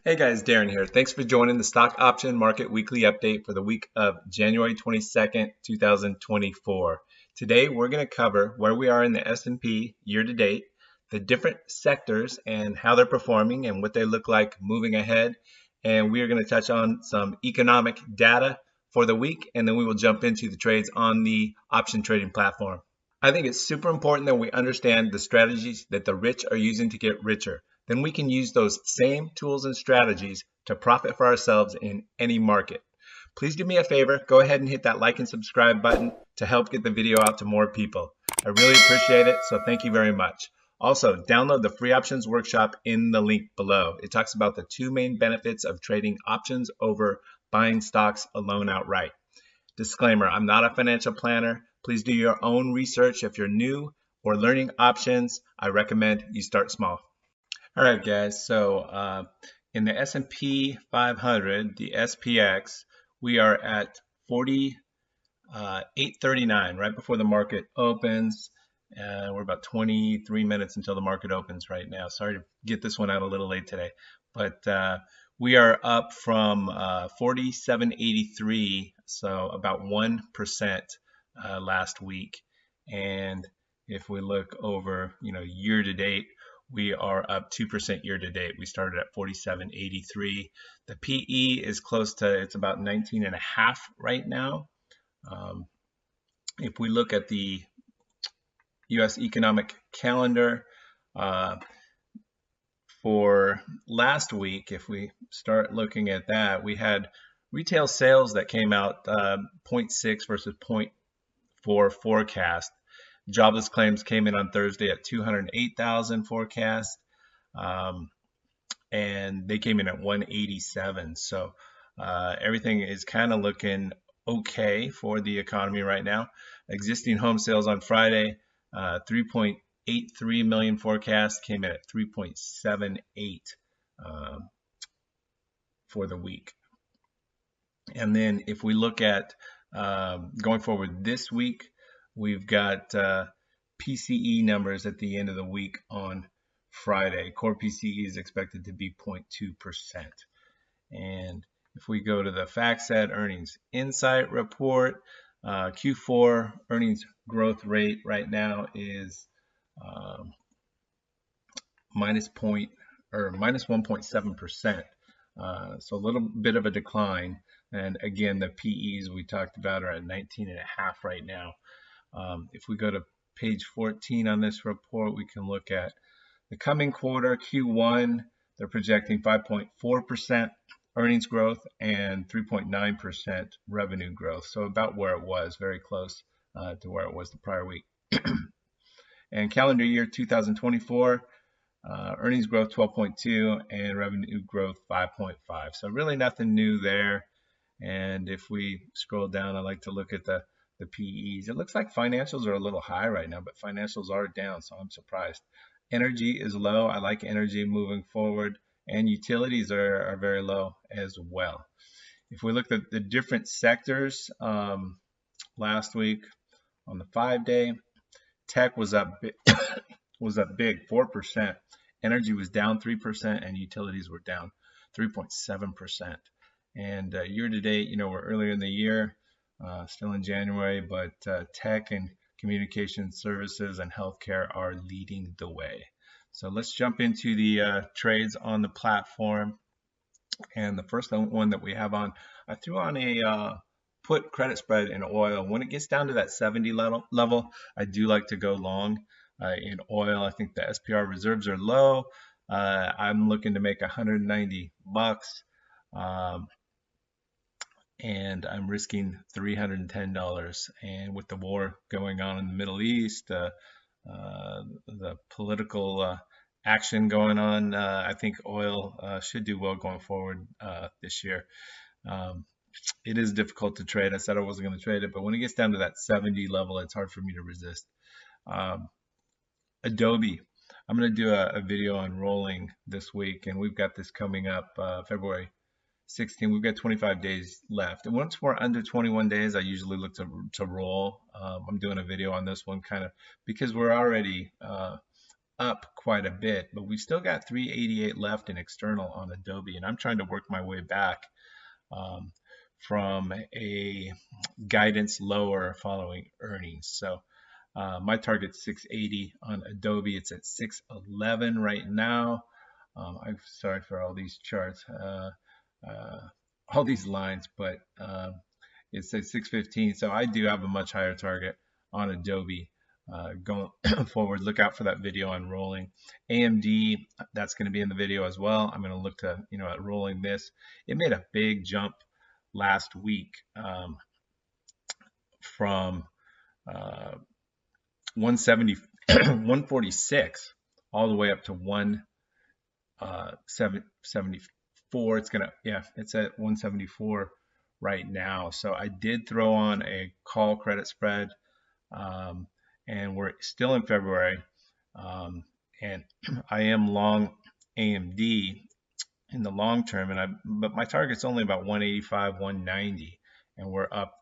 Hey guys, Darren here. Thanks for joining the Stock Option Market Weekly Update for the week of January 22nd, 2024. Today we're going to cover where we are in the S&P year to date, the different sectors and how they're performing and what they look like moving ahead. And we are going to touch on some economic data for the week, and then we will jump into the trades on the option trading platform. I think it's super important that we understand the strategies that the rich are using to get richer. Then we can use those same tools and strategies to profit for ourselves in any market. Please do me a favor, go ahead and hit that like and subscribe button to help get the video out to more people. I really appreciate it, so thank you very much. Also, download the free options workshop in the link below. It talks about the two main benefits of trading options over buying stocks alone outright. Disclaimer, I'm not a financial planner. Please do your own research. If you're new or learning options, I recommend you start small. All right, guys. So in the S&P 500, the SPX, we are at 48.39 right before the market opens. We're about 23 minutes until the market opens right now. Sorry to get this one out a little late today, but we are up from 47.83, so about 1% last week. And if we look over, year to date, we are up 2% year to date. We started at 47.83. The PE is close to, it's about 19.5 right now. If we look at the U.S. economic calendar for last week, if we start looking at that, we had retail sales that came out 0.6 versus 0.4 forecast. Jobless claims came in on Thursday at 208,000 forecast, and they came in at 187. So everything is kind of looking okay for the economy right now. Existing home sales on Friday, 3.83 million forecast, came in at 3.78 for the week. And then if we look at going forward this week, we've got PCE numbers at the end of the week on Friday. Core PCE is expected to be 0.2%. And if we go to the FactSet Earnings Insight Report, Q4 earnings growth rate right now is minus 1.7%. So a little bit of a decline. And again, the PEs we talked about are at 19.5 right now. If we go to page 14 on this report, we can look at the coming quarter, Q1. They're projecting 5.4% earnings growth and 3.9% revenue growth. So about where it was, very close to where it was the prior week. And calendar year 2024, earnings growth 12.2 and revenue growth 5.5. So really nothing new there. And if we scroll down, I like to look at the PEs. It looks like financials are a little high right now, but financials are down, so I'm surprised. Energy is low. I like energy moving forward, and utilities are very low as well. If we look at the different sectors, last week on the 5-day, tech was up big, 4%. Energy was down 3%, and utilities were down 3.7%. And year to date, we're earlier in the year. Still in January, but tech and communication services and healthcare are leading the way. So let's jump into the trades on the platform. And the first one that we have on, I threw on a put credit spread in oil. When it gets down to that 70 level, I do like to go long in oil. I think the SPR reserves are low. I'm looking to make $190. And I'm risking $310. And with the war going on in the Middle East, the political action going on, I think oil should do well going forward this year. It is difficult to trade. I said I wasn't going to trade it, but when it gets down to that 70 level, it's hard for me to resist. Adobe. I'm going to do a video on rolling this week, and we've got this coming up February 16. We've got 25 days left, and once we're under 21 days, I usually look to roll. I'm doing a video on this one kind of because we're already up quite a bit, but we've still got 388 left in external on Adobe, and I'm trying to work my way back um, from a guidance lower following earnings. So my target's 680 on Adobe. It's at 611 right now. I'm sorry for all these charts, all these lines, but it says 615. So I do have a much higher target on Adobe going forward. Look out for that video on rolling. AMD, that's going to be in the video as well. I'm going to look to, at rolling this. It made a big jump last week from 170, 146 all the way up to 174. It's at 174 right now. So I did throw on a call credit spread, and we're still in February, and I am long AMD in the long term, but my target's only about 185, 190, and we're up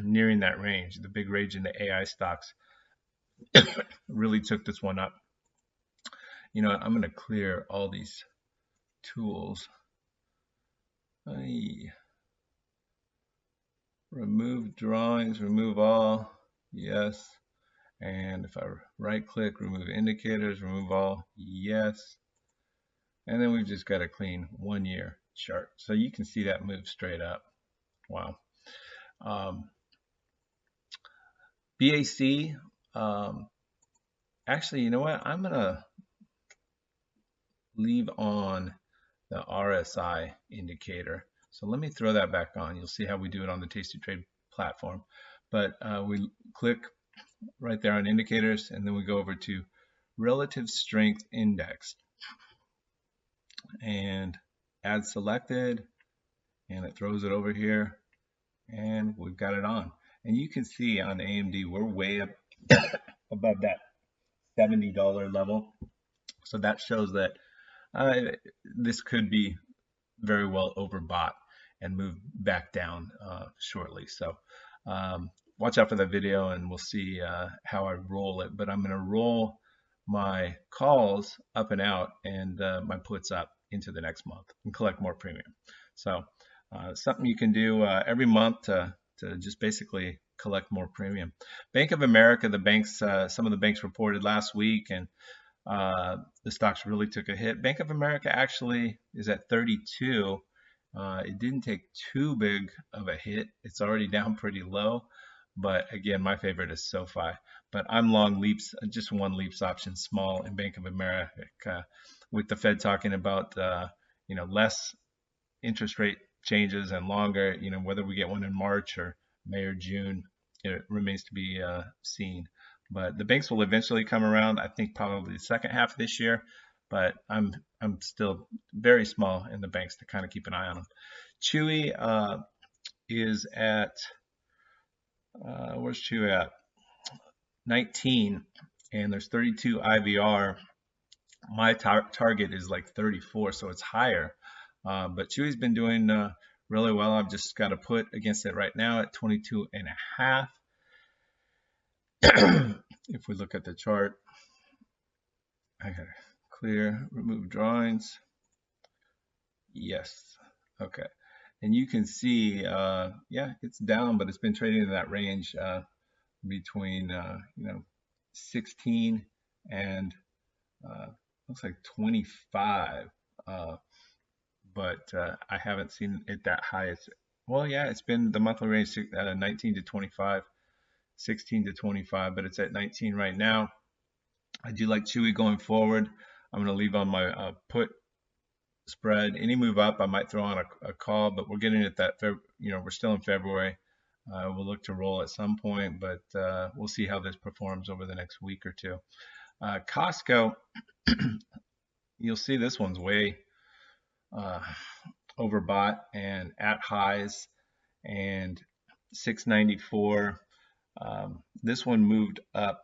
nearing that range. The big rage in the AI stocks really took this one up. I'm going to clear all these tools. Remove drawings, remove all, yes. And if I right click, remove indicators, remove all, yes. And then we've just got a clean 1 year chart. So you can see that move straight up. Wow. BAC, actually, you know what? I'm going to leave on the RSI indicator. So let me throw that back on. You'll see how we do it on the Tasty Trade platform. But we click right there on indicators, and then we go over to relative strength index and add selected, and it throws it over here, and we've got it on. And you can see on AMD we're way up above that $70 level, so that shows that this could be very well overbought and move back down shortly. So watch out for that video, and we'll see how I roll it. But I'm going to roll my calls up and out, and my puts up into the next month and collect more premium. So something you can do every month to just basically collect more premium. Bank of America, the banks, some of the banks reported last week, and the stocks really took a hit. Bank of America actually is at 32. It didn't take too big of a hit. It's already down pretty low. But again, my favorite is SoFi. But I'm long leaps, just one leaps option small in Bank of America, with the Fed talking about less interest rate changes and longer. Whether we get one in March or May or June, it remains to be seen. But the banks will eventually come around. I think probably the second half of this year. But I'm still very small in the banks to kind of keep an eye on them. Chewy is at where's Chewy at? 19, and there's 32 IVR. My target is like 34, so it's higher. But Chewy's been doing really well. I've just got to put against it right now at 22.5. If we look at the chart, I gotta clear, remove drawings. Yes, okay. And you can see, yeah, it's down, but it's been trading in that range between 16 and looks like 25. But I haven't seen it that high. Well, yeah, it's been the monthly range 19 to 25, 16 to 25, but it's at 19 right now. I do like Chewy going forward. I'm going to leave on my put spread. Any move up, I might throw on a call, but we're getting at that, we're still in February. We'll look to roll at some point, but we'll see how this performs over the next week or two. Costco, you'll see this one's way overbought and at highs, and 694. This one moved up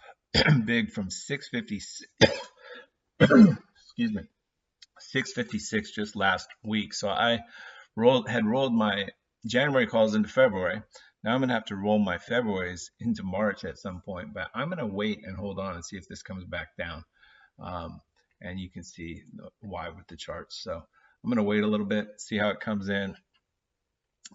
big from 656. Excuse me, 656 just last week. So I had rolled my January calls into February. Now I'm going to have to roll my February's into March at some point, but I'm going to wait and hold on and see if this comes back down. um, and you can see why with the charts. So I'm going to wait a little bit, see how it comes in,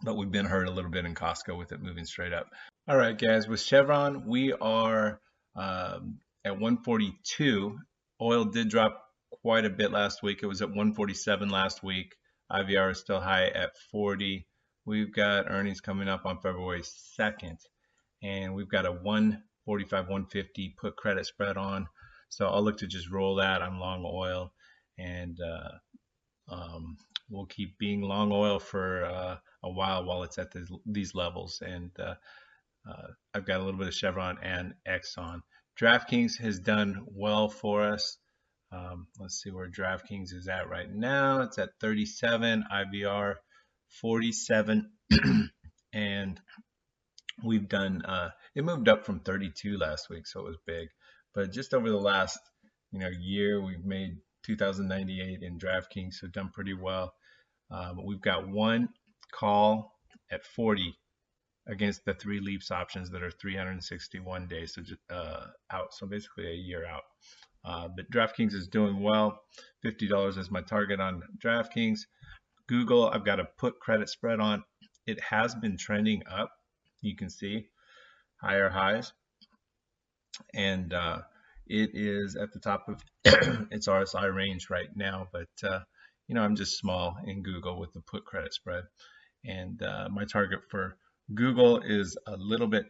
but we've been hurt a little bit in Costco with it moving straight up. All right, guys, with Chevron, we are at 142. Oil did drop quite a bit last week. It was at 147 last week. IVR is still high at 40. We've got earnings coming up on February 2nd, and we've got a 145, 150 put credit spread on. So I'll look to just roll that. I'm long oil, and we'll keep being long oil for a while it's at these levels. And I've got a little bit of Chevron and Exxon. DraftKings has done well for us. Let's see where DraftKings is at right now. It's at 37, IVR 47, and we've done, it moved up from 32 last week, so it was big. But just over the last year, we've made 2,098 in DraftKings, so done pretty well. We've got one call at 40 against the 3 leaps options that are 361 days, so just out, so basically a year out. But DraftKings is doing well. $50 is my target on DraftKings. Google, I've got a put credit spread on. It has been trending up. You can see higher highs, and it is at the top of its RSI range right now. But I'm just small in Google with the put credit spread, and my target for Google is a little bit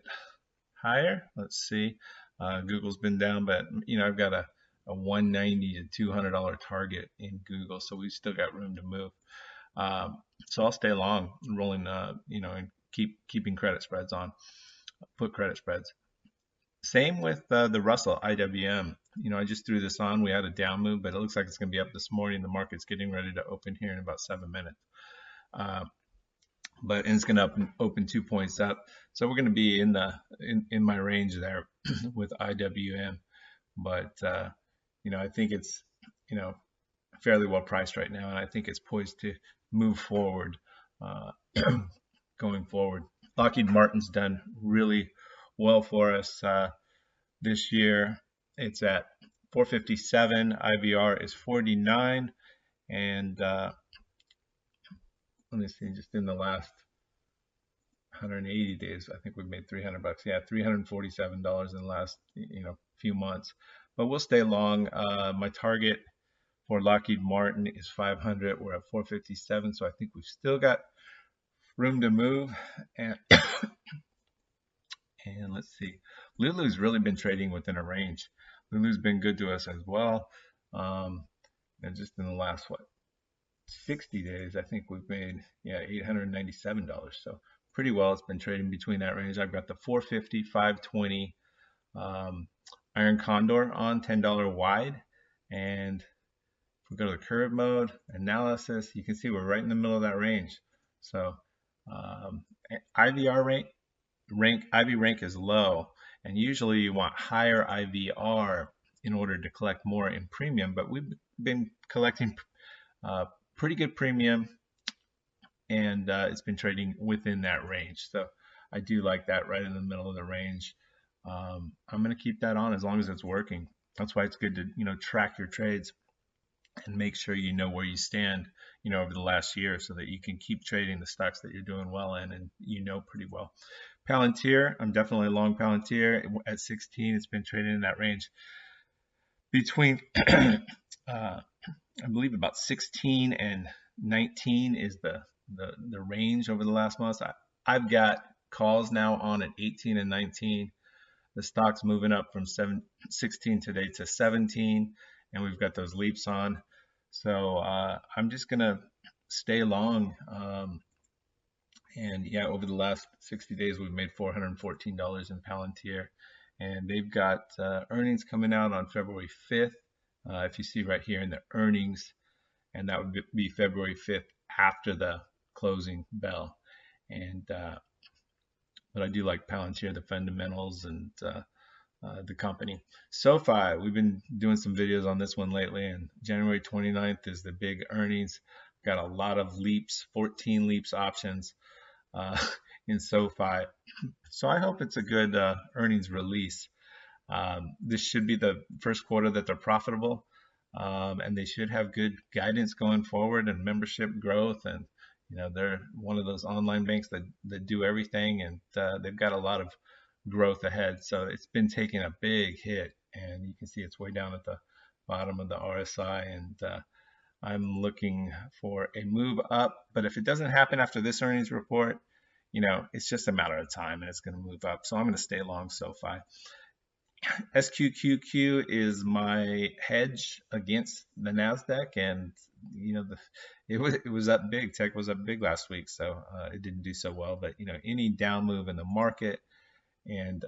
higher. Let's see. Google's been down, but I've got a $190 to $200 target in Google, so we've still got room to move. So I'll stay long, rolling, and keeping credit spreads on, put credit spreads. Same with the Russell IWM. I just threw this on. We had a down move, but it looks like it's going to be up this morning. The market's getting ready to open here in about 7 minutes. But it's going to open 2 points up, so we're going to be in my range there with IWM. But I think it's fairly well priced right now, and I think it's poised to move forward going forward. Lockheed Martin's done really well for us this year. It's at 457. IVR is 49, and let me see, just in the last 180 days, I think we've made $300. Yeah, $347 in the last few months. But we'll stay long. My target for Lockheed Martin is 500. We're at 457, so I think we've still got room to move. And and let's see, Lulu's really been trading within a range. Lulu's been good to us as well. And just in the last 60 days, I think we've made $897. So pretty well. It's been trading between that range. I've got the 450, 520 Iron Condor on $10 wide, and if we go to the curve mode analysis, you can see we're right in the middle of that range. So IVR IV rank is low, and usually you want higher IVR in order to collect more in premium, but we've been collecting pretty good premium, and it's been trading within that range. So I do like that, right in the middle of the range. I'm going to keep that on as long as it's working. That's why it's good to track your trades and make sure you know where you stand over the last year, so that you can keep trading the stocks that you're doing well in, and pretty well. Palantir, I'm definitely long Palantir at 16. It's been trading in that range between I believe about 16 and 19 is the range over the last month. I've got calls now on at 18 and 19. The stock's moving up from 16 today to 17, and we've got those leaps on. So I'm just gonna stay long. And yeah, over the last 60 days, we've made $414 in Palantir, and they've got earnings coming out on February 5th. If you see right here in the earnings, and that would be February 5th after the closing bell. And but I do like Palantir, the fundamentals, and the company. SoFi, we've been doing some videos on this one lately, and January 29th is the big earnings. Got a lot of leaps, 14 leaps options in SoFi. So I hope it's a good earnings release. This should be the first quarter that they're profitable, and they should have good guidance going forward and membership growth. And they're one of those online banks that do everything, and they've got a lot of growth ahead. So it's been taking a big hit, and you can see it's way down at the bottom of the RSI, and I'm looking for a move up. But if it doesn't happen after this earnings report, it's just a matter of time and it's going to move up. So I'm going to stay long SoFi. SQQQ is my hedge against the Nasdaq, and it was up big. Tech was up big last week, so it didn't do so well. But any down move in the market, and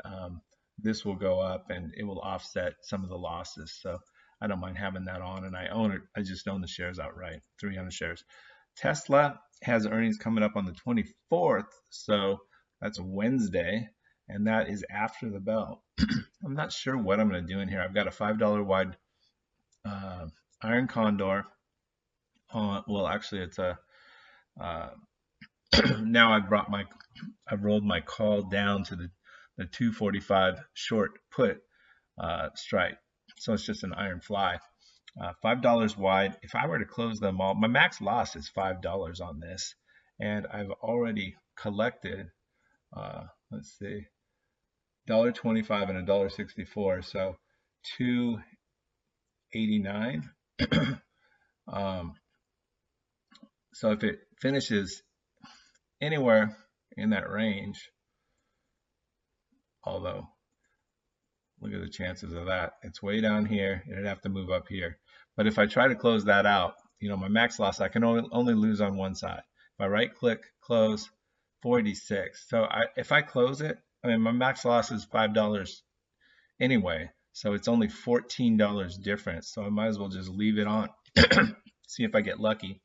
this will go up, and it will offset some of the losses. So I don't mind having that on, and I own it. I just own the shares outright, 300 shares. Tesla has earnings coming up on the 24th, so that's Wednesday, and that is after the bell. I'm not sure what I'm going to do in here. I've got a $5 wide iron condor on. Well, actually, it's a now I've rolled my call down to the 245 short put strike, so it's just an iron fly. $5 wide. If I were to close them all, my max loss is $5 on this, and I've already collected, let's see, $1.25 and $1.64, so $2.89. So if it finishes anywhere in that range, although look at the chances of that, it's way down here, it'd have to move up here. But if I try to close that out, my max loss, I can only lose on one side. If I right click, close, 486. So if I close it, my max loss is $5 anyway, so it's only $14 difference. So I might as well just leave it on, see if I get lucky.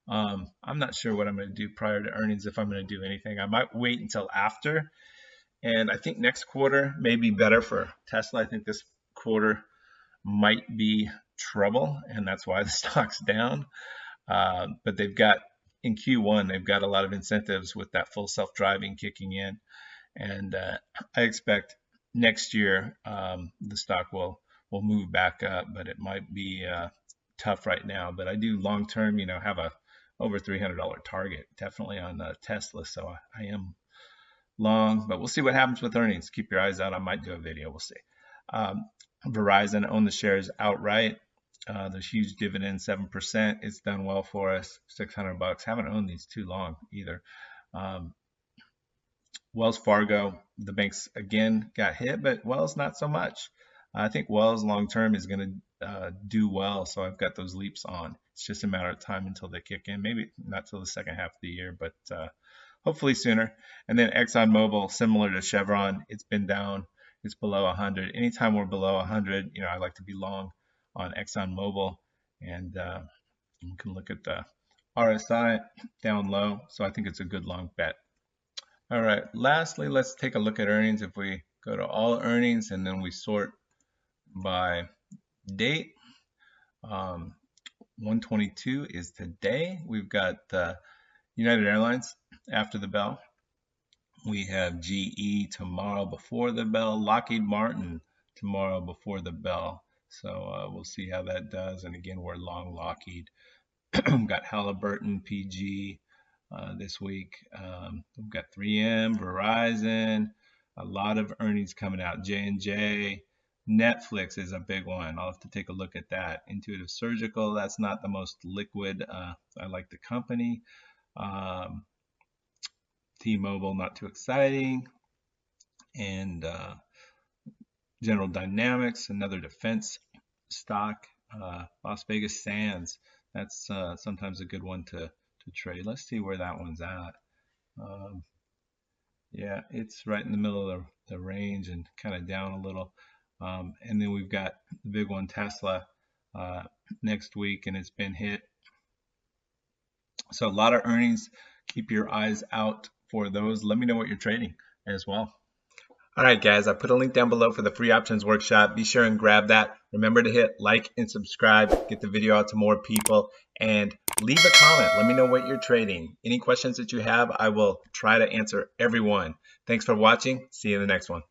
I'm not sure what I'm going to do prior to earnings, if I'm going to do anything. I might wait until after, and I think next quarter may be better for Tesla. I think this quarter might be trouble, and that's why the stock's down. But they've got, in Q1, they've got a lot of incentives with that full self-driving kicking in. And I expect next year the stock will move back up, but it might be tough right now. But I do long term, have a over $300 target, definitely on Tesla. So I am long, but we'll see what happens with earnings. Keep your eyes out. I might do a video. We'll see. Verizon, own the shares outright. There's huge dividend, 7%. It's done well for us, $600. Haven't owned these too long either. Wells Fargo, the banks again got hit, but Wells not so much. I think Wells long term is going to do well, so I've got those leaps on. It's just a matter of time until they kick in. Maybe not till the second half of the year, but hopefully sooner. And then ExxonMobil, similar to Chevron, it's been down. It's below 100. Anytime we're below 100, I like to be long on ExxonMobil, and you can look at the RSI down low. So I think it's a good long bet. All right, lastly, let's take a look at earnings. If we go to all earnings and then we sort by date, 122 is today. We've got United Airlines after the bell. We have GE tomorrow before the bell, Lockheed Martin tomorrow before the bell. So we'll see how that does. And again, we're long Lockheed. We've got Halliburton, PG this week. We've got 3M, Verizon, a lot of earnings coming out. J&J, Netflix is a big one. I'll have to take a look at that. Intuitive Surgical, that's not the most liquid. I like the company. T-Mobile, not too exciting. And General Dynamics, another defense stock. Las Vegas Sands, that's sometimes a good one to trade. Let's see where that one's at. Yeah, it's right in the middle of the range and kind of down a little. And then we've got the big one, Tesla, next week, and it's been hit. So a lot of earnings. Keep your eyes out for those. Let me know what you're trading as well. All right, guys, I put a link down below for the free options workshop. Be sure and grab that. Remember to hit like and subscribe, get the video out to more people, and leave a comment. Let me know what you're trading. Any questions that you have, I will try to answer every one. Thanks for watching. See you in the next one.